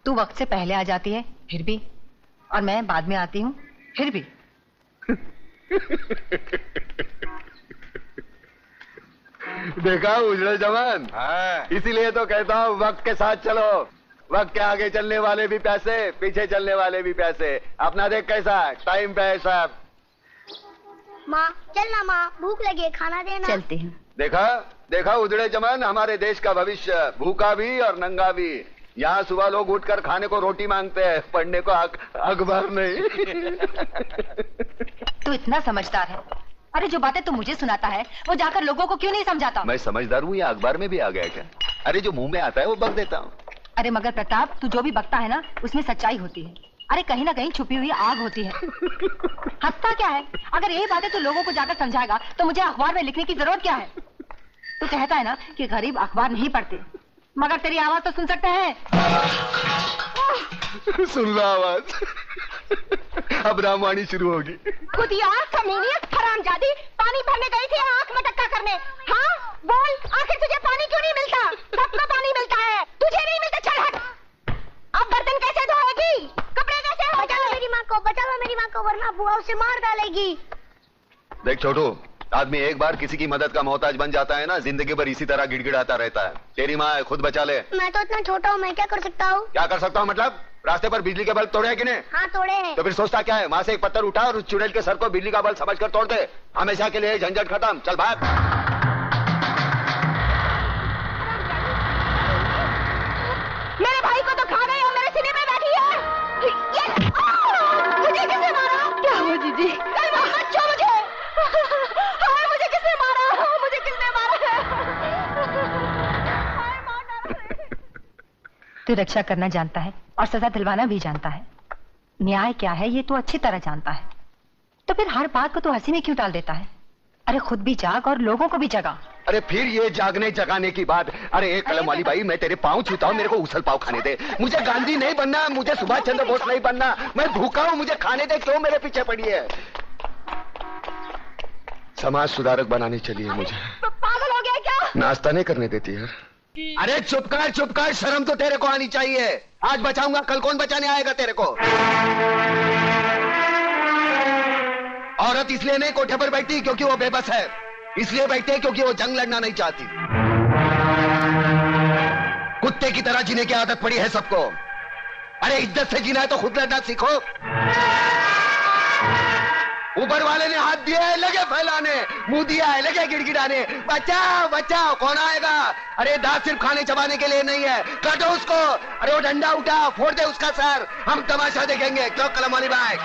तू वक्त से पहले आ जाती है फिर भी, और मैं बाद में आती हूँ फिर भी। देखा उजड़े जवान? हाँ। इसीलिए तो कहता हूँ वक्त के साथ चलो। वक्त के आगे चलने वाले भी पैसे, पीछे चलने वाले भी पैसे। अपना देख कैसा टाइम पे है सब। माँ चलना, माँ भूख लगी है, खाना देना। चलती हूँ। देखा देखा उजड़े जवान, हमारे देश का भविष्य भूखा भी और नंगा भी। यहाँ सुबह लोग उठकर खाने को रोटी मांगते हैं, पढ़ने को अखबार नहीं। तू इतना समझदार है, अरे जो बातें तू मुझे सुनाता है वो जाकर लोगों को क्यों नहीं समझाता? मैं समझदार हूँ या अखबार में भी आ गया क्या? अरे जो मुंह में आता है वो बक देता हूँ। अरे मगर प्रताप, तू जो भी बकता है ना उसमें सच्चाई होती है। अरे कहीं ना कहीं छुपी हुई आग होती है। हंसता क्या है? अगर यही बातें तू लोगों को जाकर समझाएगा तो मुझे अखबार में लिखने की जरूरत क्या है? तू कहता है ना कि गरीब अखबार नहीं पढ़ते, मगर तेरी आवाज तो सुन सकते हैं। सुन लो आवाज। अब रामवाणी शुरू होगी। खुद यार कमीनियत हरामजादी, पानी भरने गई थी आंख में टक्का करने। हाँ बोल, आखिर तुझे पानी क्यों नहीं मिलता? सबको पानी मिलता है, तुझे नहीं मिलता। चल हट। अब बर्तन कैसे धोएगी? कपड़े कैसे? बचा लो मेरी माँ को, बचा लो मेरी माँ को, वरना बुआ उसे मार डालेगी। देख छोटू, आदमी एक बार किसी की मदद का मोहताज बन जाता है ना, जिंदगी भर इसी तरह गिड़गिड़ाता रहता है। तेरी माँ है, खुद बचा ले। मैं तो इतना छोटा हूँ, मैं क्या कर सकता हूँ? क्या कर सकता हूँ मतलब? रास्ते पर बिजली के बल्ब तोड़े हैं कि नहीं? हाँ तोड़े हैं। तो फिर सोचता क्या है? वहाँ से एक पत्थर उठा और उस चुड़ैल के सर को बिजली का बल्ब समझकर तोड़ दे। हमेशा के लिए झंझट खत्म। चल भाग। मेरे भाई को तो खा गई और मेरे सीने में बैठी है। मुझे किसने मारा? क्या हुआ जीजी? कल मत छो मुझे। हाय मुझे किसने मारा? मुझे किसने मारा है? तू रक्षा करना जानता है और सजा दिलवाना भी जानता है। न्याय क्या है ये तू अच्छी तरह जानता है, तो फिर हर बात को तू हंसी में क्यों टाल देता है? अरे खुद भी जाग और लोगों को भी जगा। अरे फिर ये जागने जगाने की बात। अरे एक कलम वाली भाई, मैं तेरे पाँव छूता हूँ, मेरे को उछल पाव खाने दे। मुझे गांधी नहीं बनना, मुझे सुभाष चंद्र बोस नहीं बनना। मैं भूखा हूँ, मुझे खाने दे। क्यों मेरे पीछे पड़ी है? समाज सुधारक बनाने चली है मुझे। पागल हो गया क्या? नाश्ता नहीं करने देती है। अरे चुप कर, शर्म तो तेरे को आनी चाहिए। आज बचाऊंगा, कल कौन बचाने आएगा तेरे को? औरत इसलिए नहीं कोठे पर बैठती क्योंकि वो बेबस है, इसलिए बैठती है क्योंकि वो जंग लड़ना नहीं चाहती। कुत्ते की तरह जीने की आदत पड़ी है सबको। अरे इज्जत से जीना है तो खुद लड़ना सीखो। ऊपर वाले ने हाथ दिया है, लगे फैलाने, मुंह दिया है, लगे गिड़गिड़ाने। बचाओ बचाओ, कौन आएगा? अरे दांत सिर्फ खाने चबाने के लिए नहीं है, काटो उसको। अरे वो डंडा उठा, फोड़ दे उसका सर, हम तमाशा देखेंगे। क्यों कलम वाली भाई?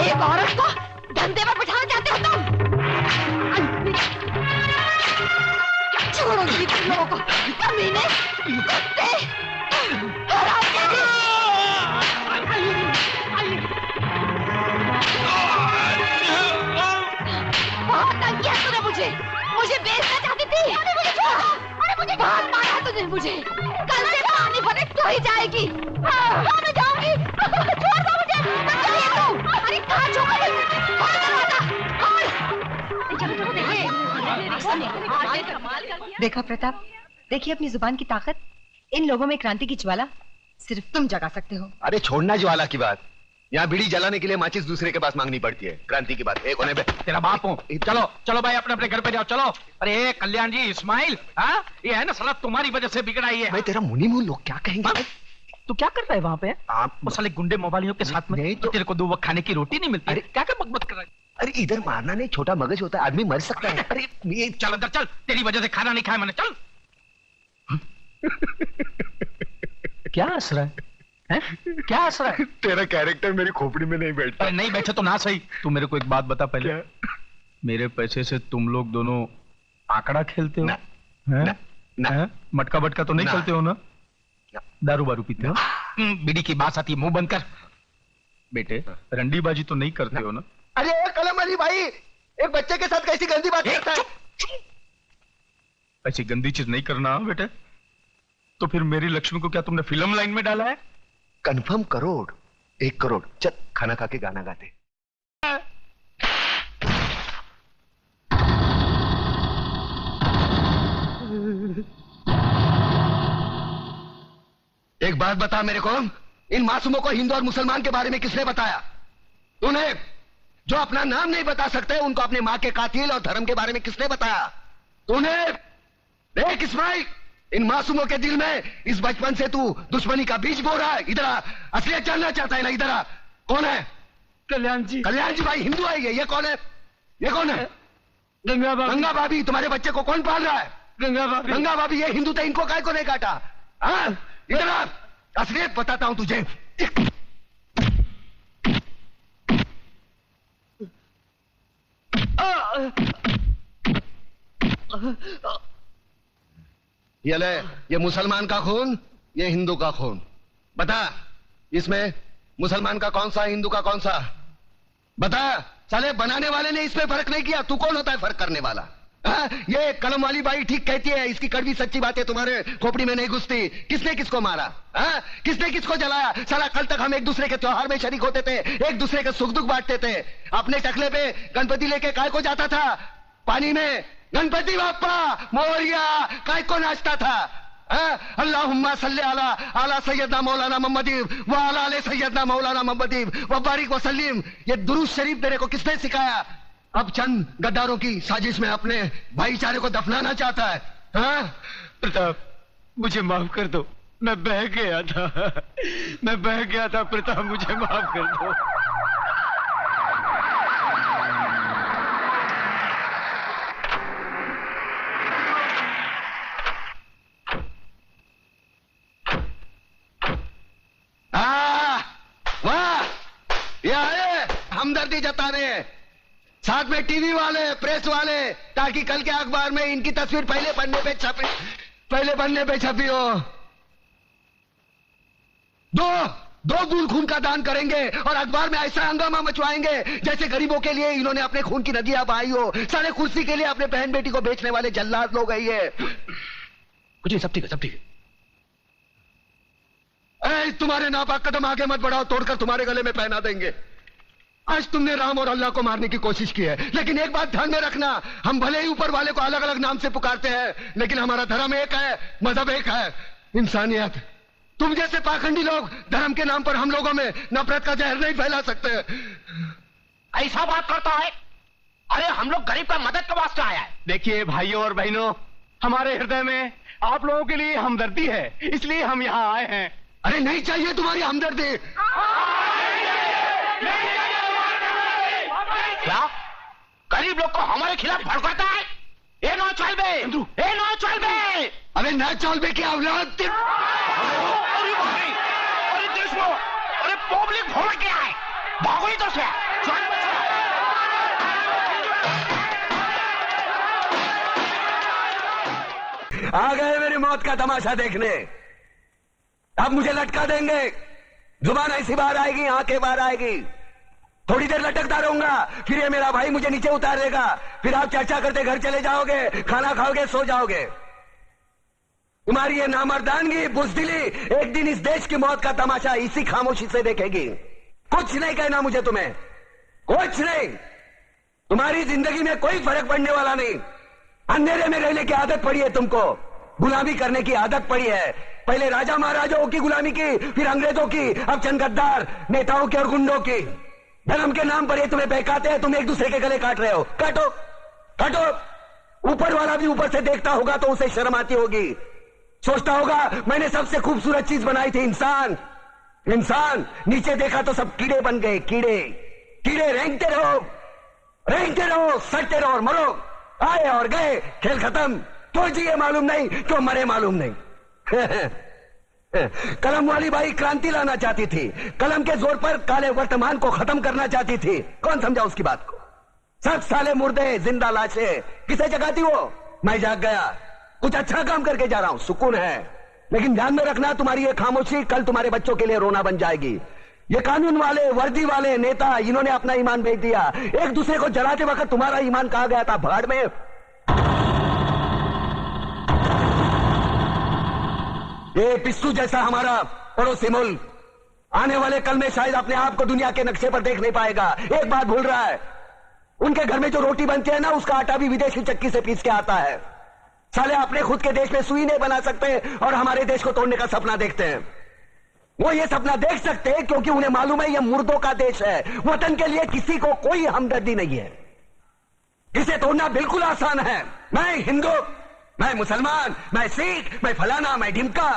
एक औरत को धंधे पर बिठाना चाहते हो तुम? छोड़ोगी तुम लोगों को, कमीने, कुत्ते, हरामजादी। बहुत तंग किया तूने मुझे बेचना चाहती थी। अरे मुझे छोड़, अरे मुझे बहुत मारा तुझे मुझे। कल से पानी भरने तू ही जाएगी। मैं जाऊंगी, छोड़ दो मुझे। अरे कहाँ छोड़? देखा प्रताप, देखिए अपनी जुबान की ताकत। इन लोगों में क्रांति की ज्वाला सिर्फ तुम जगा सकते हो। अरे छोड़ना ज्वाला की बात, यहाँ बीड़ी जलाने के लिए माचिस दूसरे के पास मांगनी पड़ती है। क्रांति की बात एक होने पे तेरा बाप हूँ। चलो चलो भाई, अपने अपने घर पे जाओ। चलो। अरे कल्याण जी, इस्माइल, हाँ ये है ना साला तुम्हारी वजह से बिगड़ा ही है। मैं तेरा मुनी मुंह, लोग क्या कहेंगे? तू क्या कर रहा है वहाँ पे? आप वो साले गुंडे मोबाइलियों के साथ में नहीं तो तेरे को 2 वक्त खाने की रोटी नहीं मिलती। अरे क्या क्या बकबक कर रहा है? अरे इधर मारना नहीं, छोटा मगज होता है, आदमी मर सकता है। अरे ये चल अंदर चल, तेरी वजह से खाना नहीं खाया मैंने। चल। क्या हंस रहा है? क्या हंस रहा है? तेरा कैरेक्टर मेरी खोपड़ी में नहीं बैठता। अरे नहीं बैठे तो ना सही। तू मेरे को एक बात बता पहले। क्या? मेरे पैसे से तुम लोग दोनों आंकड़ा खेलते हो? ना, ना, ना। मटका बटका तो नहीं ना। खेलते हो ना? ना। दारू बारू पीते हो? बीड़ी की बात आती है, मुंह बंद कर। बेटे रंडीबाजी तो नहीं करते हो ना? अरे कलम अली भाई, एक बच्चे के साथ कैसी गंदी बात करता है? ऐसी गंदी चीज नहीं करना बेटे। तो फिर मेरी लक्ष्मी को क्या तुमने फिल्म लाइन में डाला है? कंफर्म करोड़, 1 करोड़। चल खाना खा के गाना गाते। एक बात बता मेरे को, इन मासूमों को हिंदू और मुसलमान के बारे में किसने बताया? तूने? जो अपना नाम नहीं बता सकते उनको अपने मां के कातिल और धर्म के बारे में किसने बताया? तूने? देख इस्माइल, इन मासूमों के दिल में इस बचपन से तू दुश्मनी का बीज बो रहा है। इधर आ, असलियत जानना चाहता है ना? इधर आ। कौन है? कल्याण जी। कल्याण जी भाई हिंदू है ये कौन है? ये कौन है? गंगा भाभी। गंगा भाभी। तुम्हारे बच्चे को कौन पाल रहा है? गंगा भाभी। गंगा भाभी ये हिंदू थे, इनको काय को नहीं काटा? हाँ, इधर आ, असलियत बताता हूं तुझे। ये ले, ये मुसलमान का खून, ये हिंदू का खून। बता, इसमें मुसलमान का कौन सा, हिंदू का कौन सा? बता। साले बनाने वाले ने इसमें फर्क नहीं किया, तू कौन होता है फर्क करने वाला? ये कलम वाली बाई ठीक कहती है, इसकी कड़वी सच्ची बातें तुम्हारे खोपड़ी में नहीं घुसती। किसने किसको मारा? किसने किसको जलाया? साला कल तक हम एक दूसरे के त्योहार में शरीक होते थे, एक दूसरे के सुख दुख बांटते थे। अपने टकले पे गणपति लेके काय को जाता था? पानी में गणपति बाप्पा मोरिया काय को नाचता था? अल्लाहुम्मा सल्ली अला आला सैयदना मौलाना मोहम्मदी व अला आले सैयदना मौलाना मोहम्मदी व बारिक वसल्लिम। ये दुरूद शरीफ तेरे को किसने सिखाया? अब चंद गद्दारों की साजिश में अपने भाईचारे को दफनाना चाहता है। प्रताप, मुझे माफ कर दो, मैं बह गया था प्रताप, मुझे माफ कर दो। वाह, ये आए हमदर्दी जताने, साथ में टीवी वाले, प्रेस वाले, ताकि कल के अखबार में इनकी तस्वीर पहले पन्ने पे छपी हो। दो बूंद खून का दान करेंगे और अखबार में ऐसा हंगामा मचवाएंगे जैसे गरीबों के लिए इन्होंने अपने खून की नदियां बहाई हो। सारे कुर्सी के लिए अपने बहन बेटी को बेचने वाले जल्लाद लोग हैं ये। कुछ नहीं, सब ठीक है। तुम्हारे नापाक कदम आगे मत बढ़ाओ, तोड़कर तुम्हारे गले में पहना देंगे। आज तुमने राम और अल्लाह को मारने की कोशिश की है, लेकिन एक बात ध्यान में रखना, हम भले ही ऊपर वाले को अलग अलग नाम से पुकारते हैं, लेकिन हमारा धर्म एक है, मजहब एक है, इंसानियत। तुम जैसे पाखंडी लोग धर्म के नाम पर हम लोगों में नफरत का जहर नहीं फैला सकते। ऐसा बात करता है? अरे हम लोग गरीब का मदद के वास्ते आया है। देखिए भाइयों और बहनों, हमारे हृदय में आप लोगों के लिए हमदर्दी है, इसलिए हम यहाँ आए हैं। अरे नहीं चाहिए तुम्हारी हमदर्दी। क्या गरीब लोग को हमारे खिलाफ भड़काता है? ये नो चलबे, ये नो चलबे। अरे न चलबे की औलाद। अरे देशो, अरे पब्लिक भोग गया है, भागो ही तो से। आ गए मेरी मौत का तमाशा देखने। अब मुझे लटका देंगे, जुबान ऐसी बाहर आएगी, आंखें बाहर आएगी, थोड़ी देर लटकता रहूंगा, फिर ये मेरा भाई मुझे नीचे उतार देगा, फिर आप चर्चा करते घर चले जाओगे, खाना खाओगे, सो जाओगे। तुम्हारी ये नामर्दानगी, बुज़दिली एक दिन इस देश की मौत का तमाशा इसी खामोशी से देखेगी। कुछ नहीं कहना मुझे तुम्हें, कुछ नहीं। तुम्हारी जिंदगी में कोई फर्क पड़ने वाला नहीं। अंधेरे में रहने की आदत पड़ी है तुमको, गुलामी करने की आदत पड़ी है। पहले राजा महाराजाओं की गुलामी की, फिर अंग्रेजों की, अब चंद गद्दार नेताओं की और गुंडों की। धर्म के नाम पर ये तुम्हें बहकाते हैं, तुम एक दूसरे के गले काट रहे हो। काटो काटो। ऊपर वाला भी ऊपर से देखता होगा तो उसे शर्म आती होगी, सोचता होगा मैंने सबसे खूबसूरत चीज बनाई थी, इंसान। इंसान नीचे देखा तो सब कीड़े बन गए, कीड़े कीड़े। रेंगते रहो, सटते रहो और मरो। आए और गए, खेल खत्म। क्यों जिए मालूम नहीं, क्यों मरे मालूम नहीं। कलम वाली बाई क्रांति लाना चाहती थी, कलम के जोर पर काले वर्तमान को खत्म करना चाहती थी। कौन समझा उसकी बात को? सब साले मुर्दे, जिंदा लाशें। किसे जगाती वो? मैं जाग गया, कुछ अच्छा काम करके जा रहा हूं, सुकून है। लेकिन ध्यान में रखना, तुम्हारी ये खामोशी कल तुम्हारे बच्चों के लिए रोना बन जाएगी। ये कानून वाले, वर्दी वाले नेता, इन्होंने अपना ईमान बेच दिया। एक दूसरे को जलाते वक्त तुम्हारा ईमान कहा गया था, भाड़ में। ये पिस्सू जैसा हमारा पड़ोसी मुल्क आने वाले कल में शायद अपने आप को दुनिया के नक्शे पर देख नहीं पाएगा। एक बात भूल रहा है, उनके घर में जो रोटी बनती है ना, उसका आटा भी विदेशी चक्की से पीस के आता है। साले अपने खुद के देश में सुई नहीं बना सकते और हमारे देश को तोड़ने का सपना देखते हैं। वो ये सपना देख सकते हैं क्योंकि उन्हें मालूम है यह मुर्दों का देश है। वतन के लिए किसी को कोई हमदर्दी नहीं है। इसे तोड़ना बिल्कुल आसान है। मैं हिंदू, मैं मुसलमान, मैं सिख, मैं फलाना, मैं ढिमका।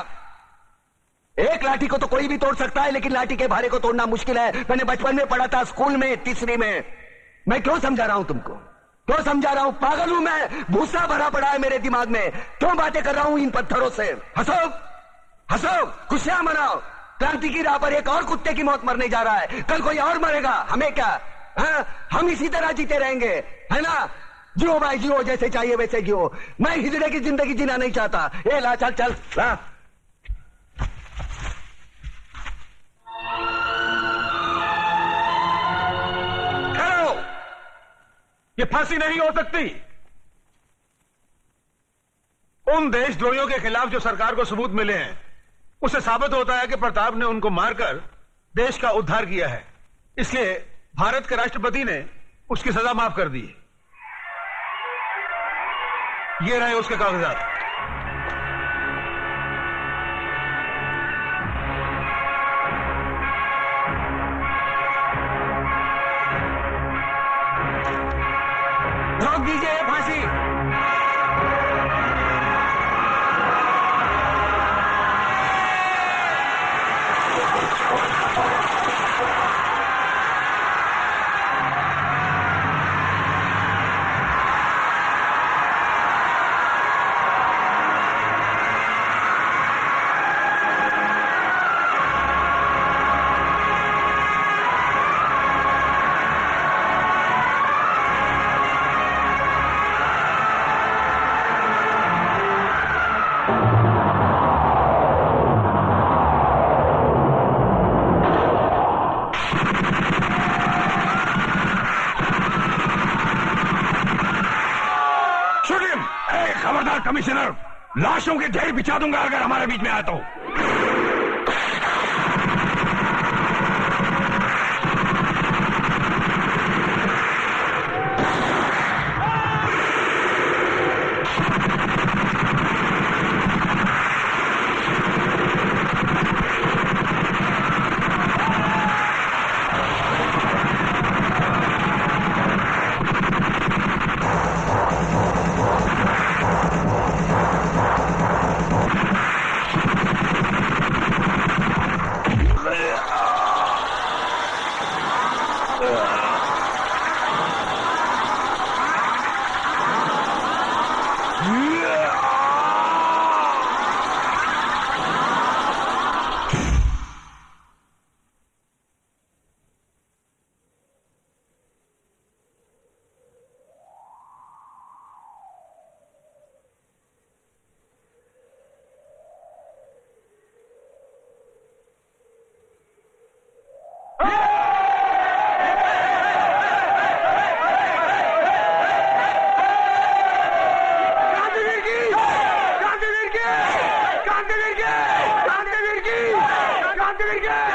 एक लाठी को तो कोई भी तोड़ सकता है, लेकिन लाठी के भारे को तोड़ना मुश्किल है। मैंने बचपन में पढ़ा था, स्कूल में, तीसरी में। मैं क्यों समझा रहा हूं तुमको? क्यों समझा रहा हूं? पागल हूं मैं? भूसा भरा पड़ा है मेरे दिमाग में। क्यों बातें कर रहा हूं इन पत्थरों से? हंसो, हंसो, खुशियां मनाओ। क्रांति की राह पर एक और कुत्ते की मौत मरने जा रहा है। कल कोई और मरेगा, हमें क्या? हम इसी तरह जीते रहेंगे, है ना? जियो भाई जियो, जैसे चाहिए वैसे जियो। मैं हिजड़े की जिंदगी जीना नहीं चाहता। ए ला, चल चल ला। ठहरो, ये फांसी नहीं हो सकती। उन देशद्रोहियों के खिलाफ जो सरकार को सबूत मिले हैं, उससे साबित होता है कि प्रताप ने उनको मारकर देश का उद्धार किया है। इसलिए भारत के राष्ट्रपति ने उसकी सजा माफ कर दी। ये रहे उसके कागजात। रोक दीजिए ये फांसी। खबरदार कमिश्नर, लाशों के ढेर बिछा दूंगा अगर हमारे बीच में आया तो। क्रांतिवीर के